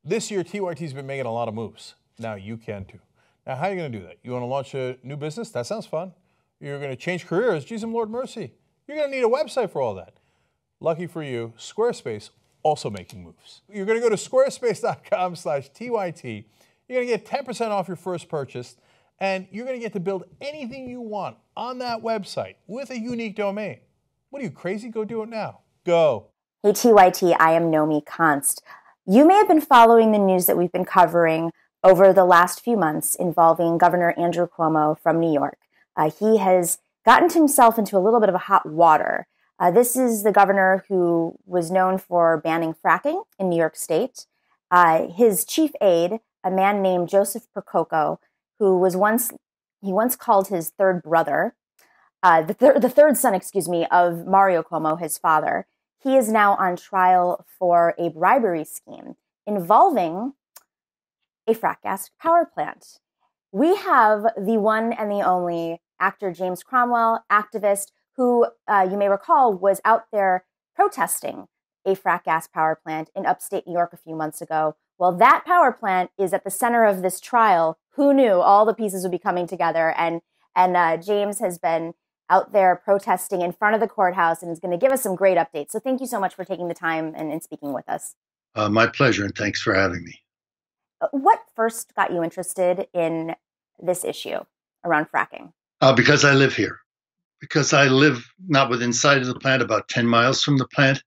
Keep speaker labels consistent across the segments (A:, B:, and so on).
A: This year, TYT's been making a lot of moves. Now you can too. Now, how are you going to do that? You want to launch a new business? That sounds fun. You're going to change careers? Geez, and Lord mercy. You're going to need a website for all that. Lucky for you, Squarespace also making moves. You're going to go to squarespace.com/TYT. You're going to get 10% off your first purchase, and you're going to get to build anything you want on that website with a unique domain. What are you, crazy? Go do it now. Go.
B: Hey, TYT, I am Nomi Konst. You may have been following the news that we've been covering over the last few months involving Governor Andrew Cuomo from New York. He has gotten himself into a little bit of a hot water. This is the governor who was known for banning fracking in New York State. His chief aide, a man named Joseph Percoco, who was once called his third brother, the third son, of Mario Cuomo, his father. He is now on trial for a bribery scheme involving a frack gas power plant. We have the one and the only actor James Cromwell, activist, who you may recall was out there protesting a frack gas power plant in upstate New York a few months ago. Well, that power plant is at the center of this trial. Who knew all the pieces would be coming together? And James has been out there protesting in front of the courthouse and is going to give us some great updates. So thank you so much for taking the time and speaking with us.
C: My pleasure, and thanks for having me.
B: What first got you interested in this issue around fracking?
C: Because I live here. Because I live not within sight of the plant, about 10 miles from the plant.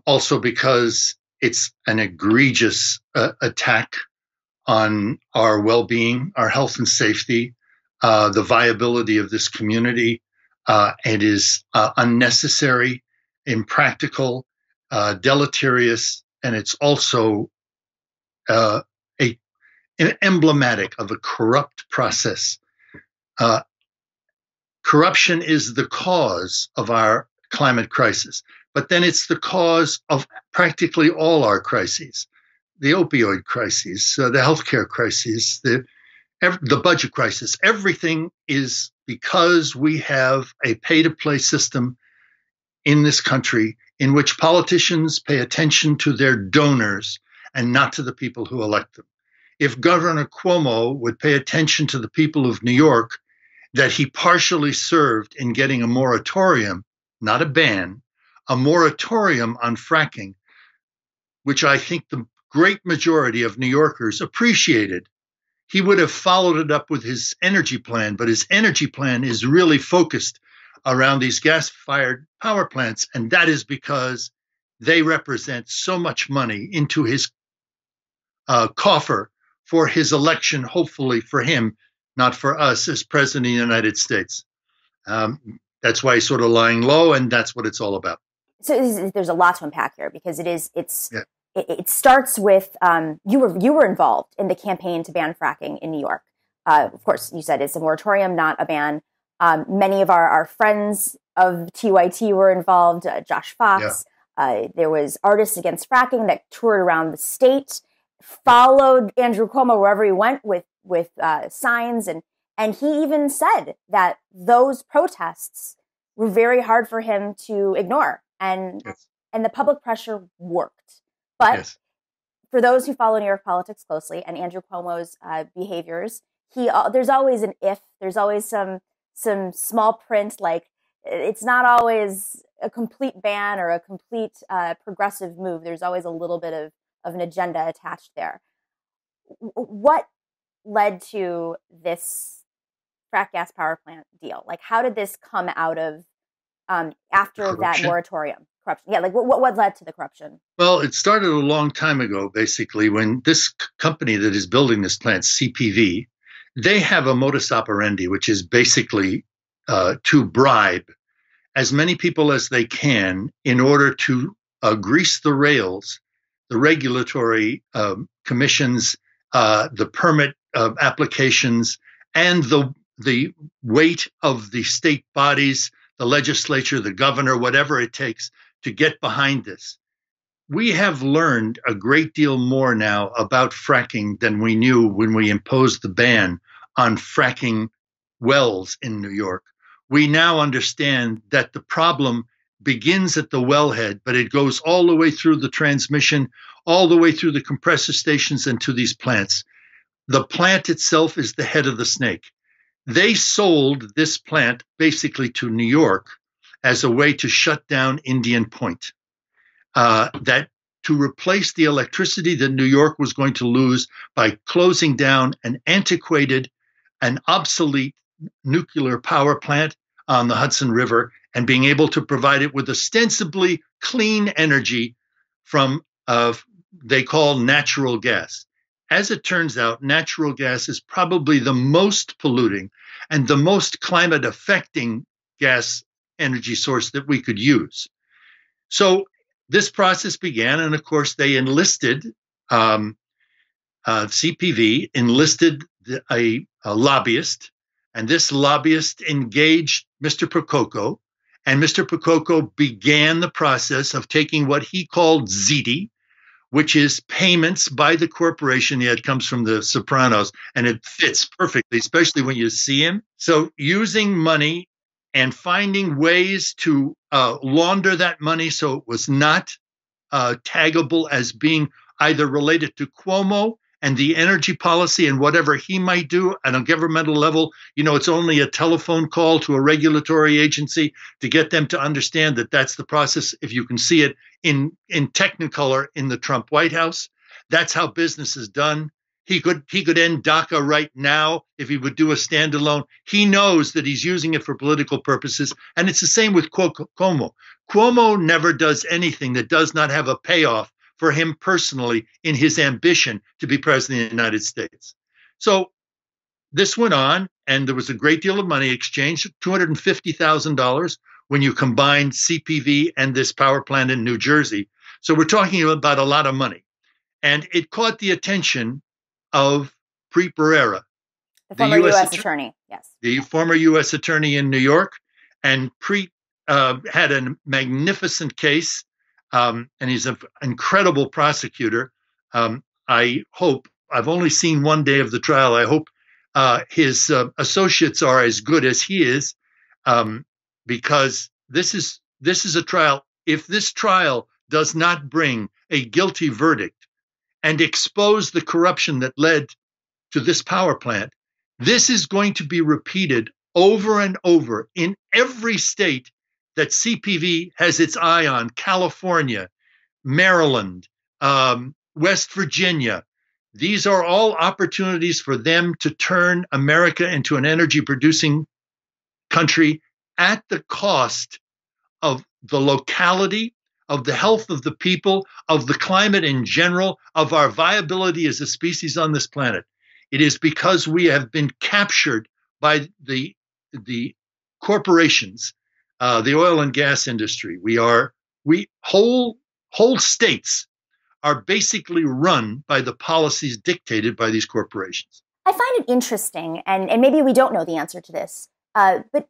C: Also because it's an egregious attack on our well-being, our health and safety, the viability of this community. It is unnecessary, impractical, deleterious, and it's also emblematic of a corrupt process. Corruption is the cause of our climate crisis, but then it's the cause of practically all our crises: the opioid crises, the healthcare crises, the budget crisis. Everything is because we have a pay-to-play system in this country in which politicians pay attention to their donors and not to the people who elect them. If Governor Cuomo would pay attention to the people of New York that he partially served in getting a moratorium, not a ban, a moratorium on fracking, which I think the great majority of New Yorkers appreciated, he would have followed it up with his energy plan. But his energy plan is really focused around these gas-fired power plants, and that is because they represent so much money into his coffer for his election, hopefully for him, not for us as President of the United States. That's why he's sort of lying low, and that's what it's all about.
B: So there's a lot to unpack here because it starts with you were involved in the campaign to ban fracking in New York. Of course, you said it's a moratorium, not a ban. Many of our friends of TYT were involved. Josh Fox. Yeah. There was Artists Against Fracking that toured around the state, followed Andrew Cuomo wherever he went with signs, and he even said that those protests were very hard for him to ignore, and the public pressure worked. But for those who follow New York politics closely and Andrew Cuomo's behaviors, there's always an if. There's always some small print, like it's not always a complete ban or a complete progressive move. There's always a little bit of an agenda attached there. What led to this frack gas power plant deal? Like, how did this come out of after corruption? That moratorium? Corruption. Yeah, like what led to the corruption?
C: Well, it started a long time ago, basically, when this company that is building this plant, CPV, they have a modus operandi, which is basically to bribe as many people as they can in order to grease the rails, the regulatory commissions, the permit applications, and the weight of the state bodies, the legislature, the governor, whatever it takes to get behind this. We have learned a great deal more now about fracking than we knew when we imposed the ban on fracking wells in New York. We now understand that the problem begins at the wellhead, but it goes all the way through the transmission, all the way through the compressor stations and to these plants. The plant itself is the head of the snake. They sold this plant basically to New York as a way to shut down Indian Point. That to replace the electricity that New York was going to lose by closing down an antiquated and obsolete nuclear power plant on the Hudson River and being able to provide it with ostensibly clean energy from they call natural gas. As it turns out, natural gas is probably the most polluting and the most climate affecting gas energy source that we could use. So this process began, and of course they enlisted, CPV enlisted a lobbyist, and this lobbyist engaged Mr. Prococo, and Mr. Prococo began the process of taking what he called ZIDI, which is payments by the corporation. Yeah, it comes from the Sopranos, and it fits perfectly, especially when you see him. So using money and finding ways to launder that money so it was not taggable as being either related to Cuomo and the energy policy and whatever he might do at a governmental level. You know, it's only a telephone call to a regulatory agency to get them to understand that that's the process. If you can see it in Technicolor in the Trump White House, that's how business is done. He could end DACA right now if he would do a standalone. He knows that he's using it for political purposes. And it's the same with Cuomo. Cuomo never does anything that does not have a payoff for him personally in his ambition to be president of the United States. So this went on, and there was a great deal of money exchanged, $250,000 when you combine CPV and this power plant in New Jersey. So we're talking about a lot of money. And it caught the attention of Preet Bharara,
B: the former U.S. attorney. Yes,
C: the former U.S. attorney in New York, and Preet had a magnificent case, and he's an incredible prosecutor. I hope I've only seen one day of the trial. I hope his associates are as good as he is, because this is a trial. If this trial does not bring a guilty verdict and expose the corruption that led to this power plant, this is going to be repeated over and over in every state that CPV has its eye on: California, Maryland, West Virginia. These are all opportunities for them to turn America into an energy producing country at the cost of the locality, of the health of the people, of the climate in general, of our viability as a species on this planet. It is because we have been captured by the corporations, the oil and gas industry. Whole states are basically run by the policies dictated by these corporations.
B: I find it interesting, and maybe we don't know the answer to this, but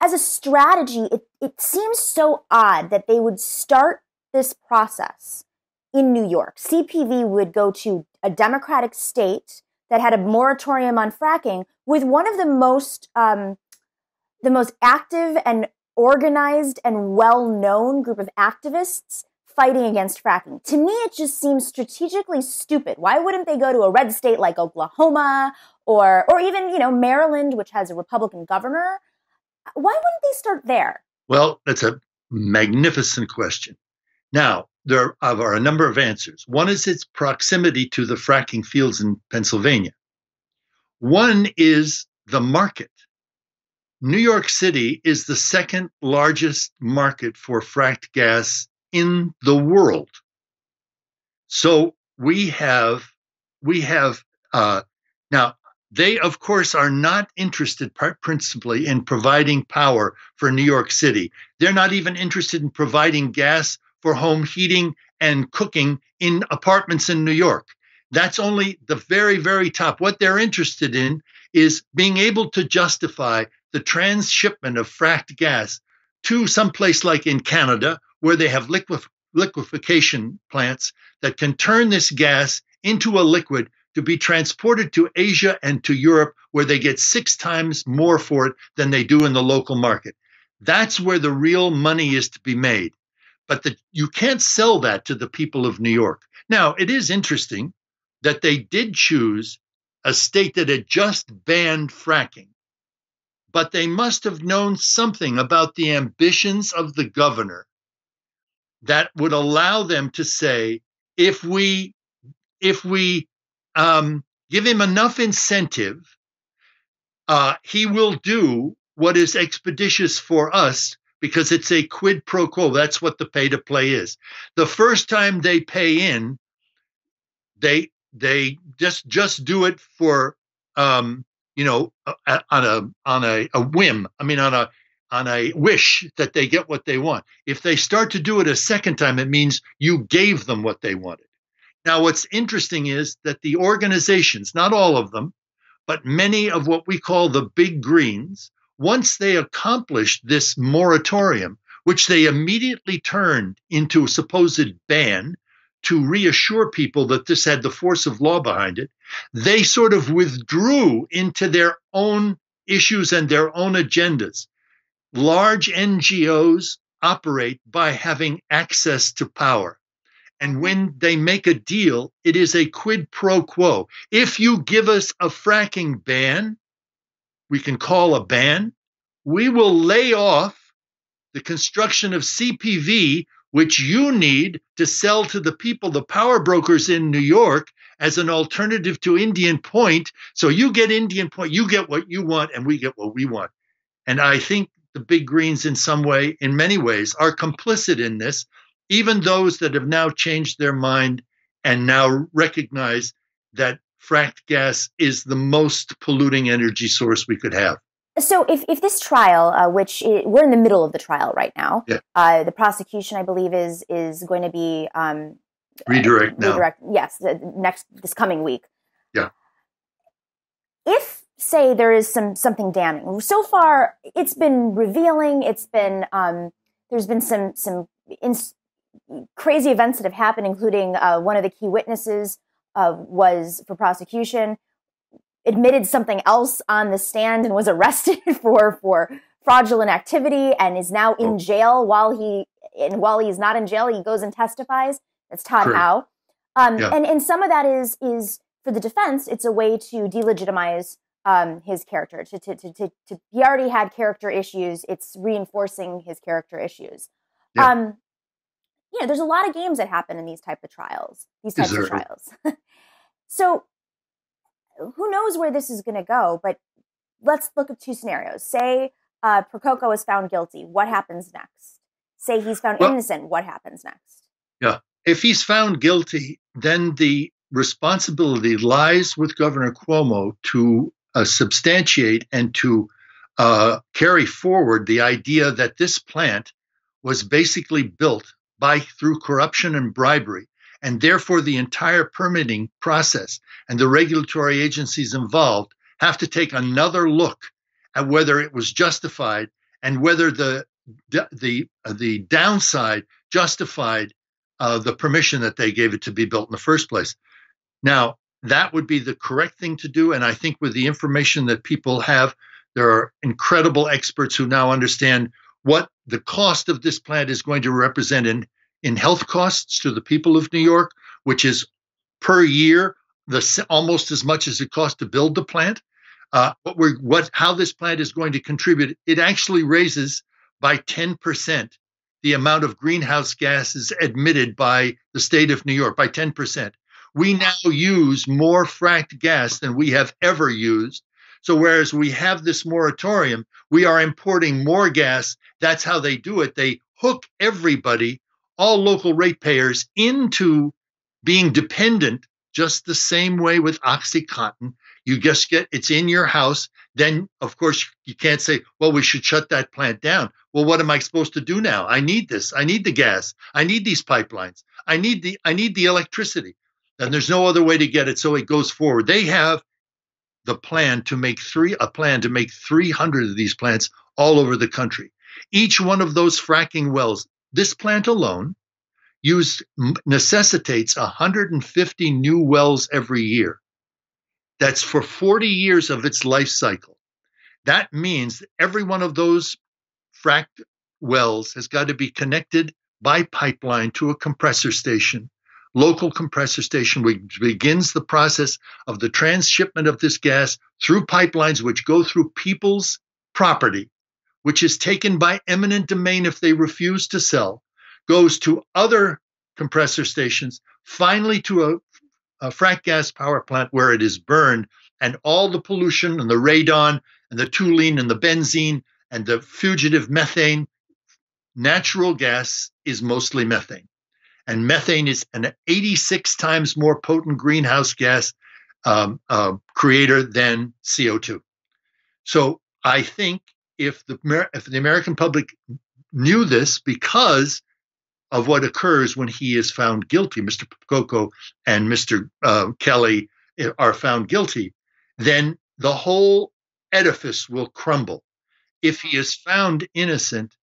B: as a strategy, it seems so odd that they would start this process in New York. CPV would go to a Democratic state that had a moratorium on fracking with one of the most active and organized and well-known group of activists fighting against fracking. To me, it just seems strategically stupid. Why wouldn't they go to a red state like Oklahoma or even, Maryland, which has a Republican governor? Why wouldn't they start there?
C: Well, that's a magnificent question. Now, there are a number of answers. One is its proximity to the fracking fields in Pennsylvania. One is the market. New York City is the second largest market for fracked gas in the world. So we have now, they, of course, are not interested principally in providing power for New York City. They're not even interested in providing gas for home heating and cooking in apartments in New York. That's only the very, very top. What they're interested in is being able to justify the transshipment of fracked gas to someplace like in Canada, where they have liquefaction plants that can turn this gas into a liquid to be transported to Asia and to Europe, where they get 6 times more for it than they do in the local market. That's where the real money is to be made. But you can't sell that to the people of New York. Now, it is interesting that they did choose a state that had just banned fracking, but they must have known something about the ambitions of the governor that would allow them to say, if we give him enough incentive, he will do what is expeditious for us, because it's a quid pro quo. That's what the pay to play is. The first time they pay in, they just do it for on a whim. I mean, on a wish that they get what they want. If they start to do it a second time, it means you gave them what they wanted. Now, what's interesting is that the organizations, not all of them, but many of what we call the big greens, once they accomplished this moratorium, which they immediately turned into a supposed ban to reassure people that this had the force of law behind it, they sort of withdrew into their own issues and their own agendas. Large NGOs operate by having access to power. And when they make a deal, it is a quid pro quo. If you give us a fracking ban, we can call a ban, we will lay off the construction of CPV, which you need to sell to the people, the power brokers in New York, as an alternative to Indian Point. So you get Indian Point, you get what you want, and we get what we want. And I think the big greens in many ways, are complicit in this, even those that have now changed their mind and now recognize that fracked gas is the most polluting energy source we could have.
B: So if this trial, we're in the middle of the trial right now, yeah. The prosecution, I believe, is going to be
C: redirect now.
B: Yes, this coming week.
C: Yeah.
B: If, say, there is something damning, so far it's been revealing. It's been there's been some crazy events that have happened, including one of the key witnesses was for prosecution, admitted something else on the stand and was arrested for fraudulent activity and is now in jail while he's not in jail, he goes and testifies. That's Todd Howe. Yeah. And some of that is for the defense, it's a way to delegitimize his character. He already had character issues. It's reinforcing his character issues. Yeah. There's a lot of games that happen in these types of trials. So who knows where this is going to go, but let's look at two scenarios. Say Prococo is found guilty. What happens next? Say he's found innocent. What happens next?
C: Yeah. If he's found guilty, then the responsibility lies with Governor Cuomo to substantiate and to carry forward the idea that this plant was basically built through corruption and bribery, and therefore the entire permitting process and the regulatory agencies involved have to take another look at whether it was justified and whether the downside justified the permission that they gave it to be built in the first place. Now, that would be the correct thing to do, and I think with the information that people have, there are incredible experts who now understand what the cost of this plant is going to represent in health costs to the people of New York, which is per year almost as much as it costs to build the plant. How this plant is going to contribute, it actually raises by 10% the amount of greenhouse gases emitted by the state of New York, by 10%. We now use more fracked gas than we have ever used. So whereas we have this moratorium, we are importing more gas. That's how they do it. They hook everybody, all local ratepayers, into being dependent, just the same way with OxyContin. You just it's in your house. Then, of course, you can't say, well, we should shut that plant down. Well, what am I supposed to do now? I need this. I need the gas. I need these pipelines. I need the electricity. And there's no other way to get it. So it goes forward. They have the plan to make 300 of these plants all over the country. Each one of those fracking wells, this plant alone, necessitates 150 new wells every year. That's for 40 years of its life cycle. That means every one of those fracked wells has got to be connected by pipeline to a compressor station, local compressor station, which begins the process of the transshipment of this gas through pipelines which go through people's property, which is taken by eminent domain if they refuse to sell, goes to other compressor stations, finally to a frack gas power plant where it is burned, and all the pollution and the radon and the toluene and the benzene and the fugitive methane. Natural gas is mostly methane, and methane is an 86 times more potent greenhouse gas creator than CO2. So I think if the American public knew this, because of what occurs when he is found guilty, Mr. Coco and Mr. Kelly are found guilty, then the whole edifice will crumble. If he is found innocent,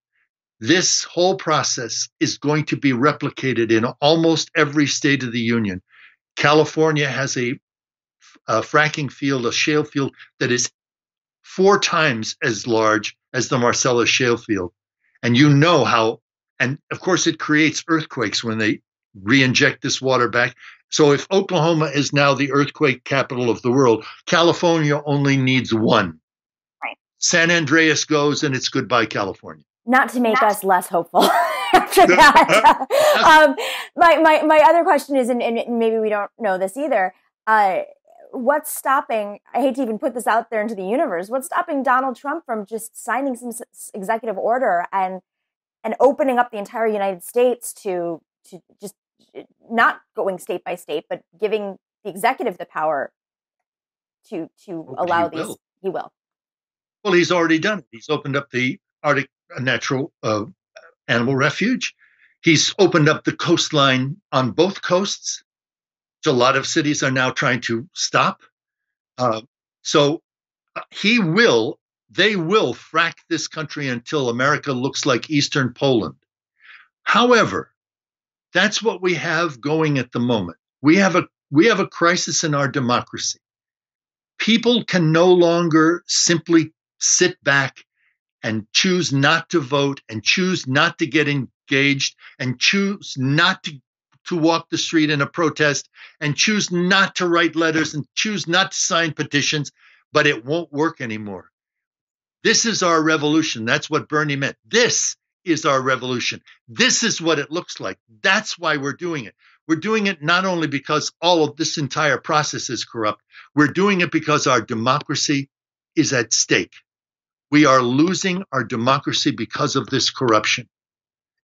C: this whole process is going to be replicated in almost every state of the union. California has a fracking field, a shale field that is 4 times as large as the Marcellus shale field. And you know how, and of course it creates earthquakes when they re-inject this water back. So if Oklahoma is now the earthquake capital of the world, California only needs one.
B: Right.
C: San Andreas goes and it's goodbye, California.
B: Not to make us less hopeful after that. My other question is, and maybe we don't know this either, what's stopping, I hate to even put this out there into the universe, what's stopping Donald Trump from just signing some executive order and opening up the entire United States to just not going state by state, but giving the executive the power to allow these?
C: Will.
B: He will.
C: Well, he's already done it. He's opened up the Arctic natural animal refuge. He's opened up the coastline on both coasts, which a lot of cities are now trying to stop. So they will frack this country until America looks like Eastern Poland. However, that's what we have going at the moment. We have a crisis in our democracy. People can no longer simply sit back and choose not to vote and choose not to get engaged and choose not to walk the street in a protest and choose not to write letters and choose not to sign petitions, but it won't work anymore. This is our revolution. That's what Bernie meant. This is our revolution. This is what it looks like. That's why we're doing it. We're doing it not only because all of this entire process is corrupt, we're doing it because our democracy is at stake. We are losing our democracy because of this corruption.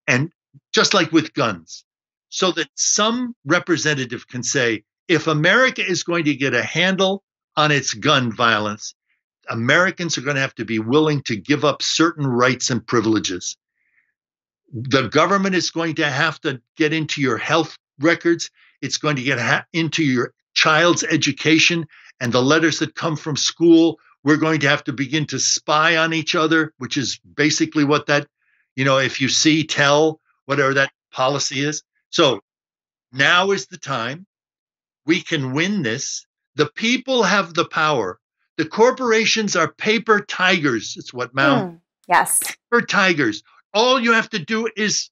C: And just like with guns, so that some representative can say, if America is going to get a handle on its gun violence, Americans are going to have to be willing to give up certain rights and privileges. The government is going to have to get into your health records. It's going to get into your child's education and the letters that come from school. We're going to have to begin to spy on each other, which is basically what that, if you see, tell, whatever that policy is. So now is the time. We can win this. The people have the power. The corporations are paper tigers. It's what Mao.
B: Yes.
C: Paper tigers. All you have to do is,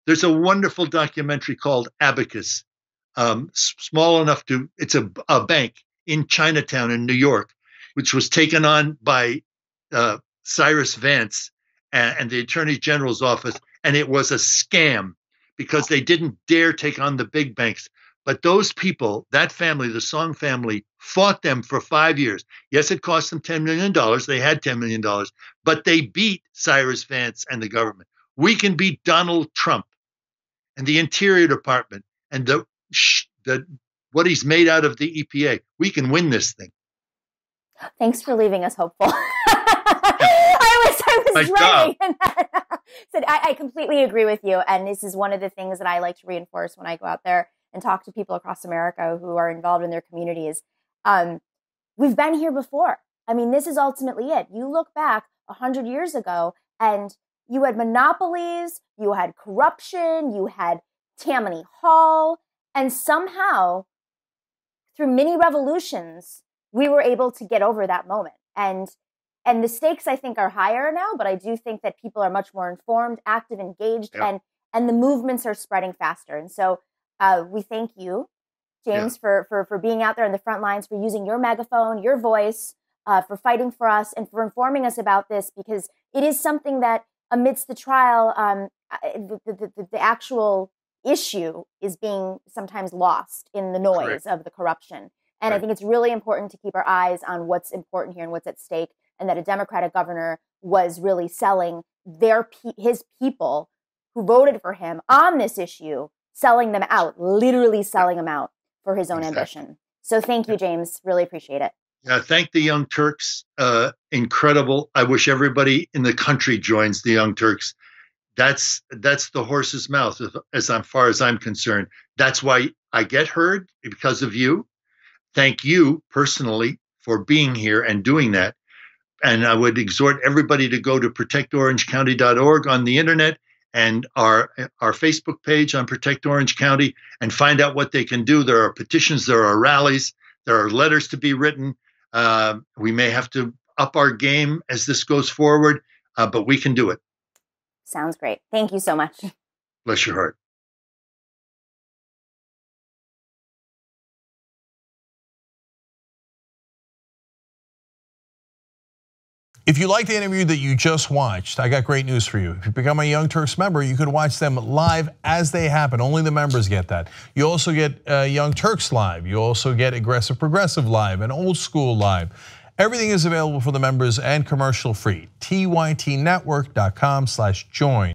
C: there's a wonderful documentary called Abacus, small enough it's a bank in Chinatown in New York, which was taken on by Cyrus Vance and the Attorney General's office. And it was a scam because they didn't dare take on the big banks. But those people, that family, the Song family, fought them for 5 years. Yes, it cost them $10 million. They had $10 million, but they beat Cyrus Vance and the government. We can beat Donald Trump and the Interior Department and what he's made out of the EPA. We can win this thing.
B: Thanks for leaving us hopeful. I was ready. So I completely agree with you. And this is one of the things that I like to reinforce when I go out there and talk to people across America who are involved in their communities. We've been here before. I mean, this is ultimately it. You look back 100 years ago and you had monopolies, you had corruption, you had Tammany Hall, and somehow through many revolutions, we were able to get over that moment. And And the stakes, I think, are higher now, but I do think that people are much more informed, active, engaged, and the movements are spreading faster. And so we thank you, James, for being out there on the front lines, for using your megaphone, your voice, for fighting for us, and for informing us about this, because it is something that amidst the trial, the actual issue is being sometimes lost in the noise of the corruption. And I think it's really important to keep our eyes on what's important here and what's at stake, and that a Democratic governor was really selling his people who voted for him on this issue, selling them out, literally selling them out for his own ambition. So thank you, James. Really appreciate it.
C: Yeah, thank the Young Turks. Incredible. I wish everybody in the country joins the Young Turks. That's the horse's mouth, as far as I'm concerned. That's why I get heard, because of you. Thank you personally for being here and doing that. And I would exhort everybody to go to protectorangecounty.org on the internet and our Facebook page on Protect Orange County and find out what they can do. There are petitions, there are rallies, there are letters to be written. We may have to up our game as this goes forward, but we can do it.
B: Sounds great. Thank you so much.
C: Bless your heart.
A: If you like the interview that you just watched, I got great news for you. If you become a Young Turks member, you can watch them live as they happen. Only the members get that. You also get Young Turks live. You also get Aggressive Progressive live and Old School live. Everything is available for the members and commercial free. tytnetwork.com/join.